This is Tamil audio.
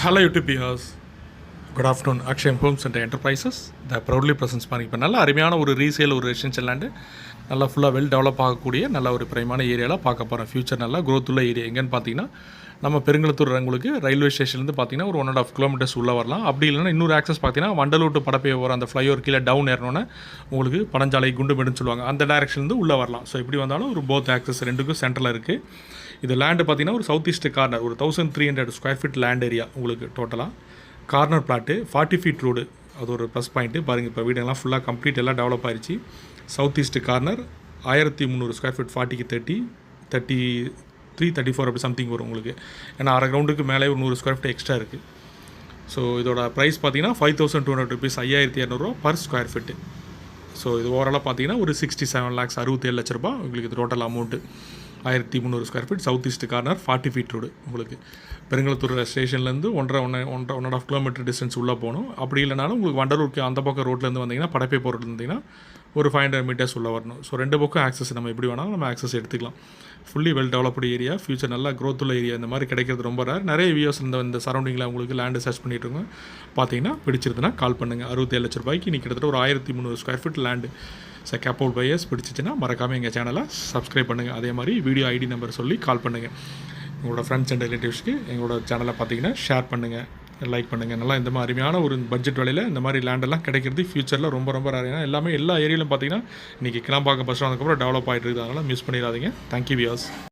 Hello YouTube viewers. Good afternoon. Akshay Homes and Enterprises. The proudly presents பாருங்க இப்போ நல்ல அருமையான ஒரு ரீசேல் ஒரு ரெசிடென்ஷியல் லேண்டு நல்லா ஃபுல்லாக வெல் டெவலப் ஆகக்கூடிய நல்ல ஒரு பிரைமான ஏரியாவில் பார்க்க போகிறோம். ஃபியூச்சர் நல்லா க்ரோத் உள்ள ஏரியா எங்கன்னு பார்த்தீங்கன்னா நம்ம பெருங்குளத்தூர் உங்களுக்கு ரயில்வே ஸ்டேஷன்லேருந்து பார்த்தீங்கன்னா ஒரு 1.5 கிலோமீட்டர்ஸ் உள்ளே வரலாம். அப்படி இல்லைன்னா இன்னொரு ஆக்சஸ் பார்த்தீங்கன்னா வண்டலூர் டு படப்பே வர அந்த ஃப்ளைஓவர் கீழே டவுன் ஏறணுன்னு உங்களுக்கு பனஞ்சாலை குண்டுமேடுன்னு சொல்லுவாங்க, அந்த டைரக்ஷன்லேருந்து உள்ளே வரலாம். ஸோ இப்படி வந்தாலும் ஒரு போத் ஆக்சஸ் ரெண்டுக்கும் சென்டரில் இருக்குது. இது லேண்டு பார்த்தீங்கன்னா ஒரு சவுத் ஈஸ்ட் கார்னர் ஒரு 1300 ஸ்கொயர் ஃபீட் லேண்ட் ஏரியா உங்களுக்கு டோட்டலாக. கார்னர் பிளாட்டு 40 ஃபீட் ரோடு, அது ஒரு ப்ளஸ் பாயிண்ட்டு பாருங்கள். இப்போ வீடெல்லாம் ஃபுல்லாக கம்ப்ளீட் எல்லாம் டெவலப் ஆயிடுச்சு. South east corner 1300 square feet 40க்கு 30 33 34 அப்படி சம்திங் வரும் உங்களுக்கு. ஏன்னா அரை கிரவுண்டுக்கு மேலே ஒரு 100 ஸ்கொயர் ஃபீட் எக்ஸ்ட்ரா இருக்குது. ஸோ இதோட ப்ரைஸ் பார்த்தீங்கன்னா 5200 rupees, 5200 per square feet. So இது ஓவராலாக பார்த்தீங்கன்னா ஒரு 67 lakhs 67 லட்ச ரூபா உங்களுக்கு இது total amount. 1300 square feet south east corner 40 feet road உங்களுக்கு. பெருங்குளத்தூர் ஸ்டேஷன்லேருந்து 1.5 கிலோமீட்டர் டிஸ்டன்ஸ் உள்ளே போகணும். அப்படி இல்லைனாலும் உங்களுக்கு வண்டலூருக்கு அந்த பக்கம் ரோட்லேருந்து வந்தீங்கன்னா படப்பே போகிறது இருந்தீங்கன்னா ஒரு 500 மீட்டர்ஸ் உள்ளே வரணும். ஸோ ரெண்டு பக்கம் ஆக்சஸ் நம்ம எப்படி வேணாலும் நம்ம ஆக்சஸ் எடுத்துக்கலாம். Fully well developed area, future நல்லா க்ரோத் உள்ள ஏரியா. இந்த மாதிரி கிடைக்கிறது ரொம்ப ரேர். நிறைய வியூஸ் இந்த சரௌண்டிங்கில் உங்களுக்கு லேண்டு சர்ச் பண்ணிட்டுருங்க. பார்த்தீங்கன்னா பிடிச்சிருதுன்னா கால் பண்ணுங்கள். 67 லட்ச ரூபாய்க்கு இன்றைக்கி கிட்டத்தட்ட ஒரு 1300 ஸ்கொயர் ஃபீட் லேண்டு. கேப்போல் பையர்ஸ் பிடிச்சிச்சின்னா மறக்காமல் எங்கள் சேனலை சப்ஸ்கிரைப் பண்ணுங்கள். அதே மாதிரி வீடியோ ஐடி நம்பர் சொல்லி கால் பண்ணுங்கள். உங்களோட ஃப்ரெண்ட்ஸ் அண்ட் ரிலேட்டிவ்ஸ்க்கு எங்களோட சேனலை பார்த்தீங்கன்னா ஷேர் பண்ணுங்கள், லைக் பண்ணுங்கள். நல்லா இந்த மாதிரி அருமையான ஒரு பட்ஜெட் விலையில் இந்த மாதிரி லேண்டெல்லாம் கிடைக்கிறது ஃபியூச்சரில் ரொம்ப ரொம்ப ரேர். ஏன்னா எல்லாமே எல்லா ஏரியாவிலும் பார்த்தீங்கன்னா இன்றைக்கி கிளம்பாக்கம் பஸ் அதுக்கப்புறம் டெவலப் ஆகிட்டு இருக்குது. அதனால் மிஸ் பண்ணிடாதீங்க. Thank you viewers.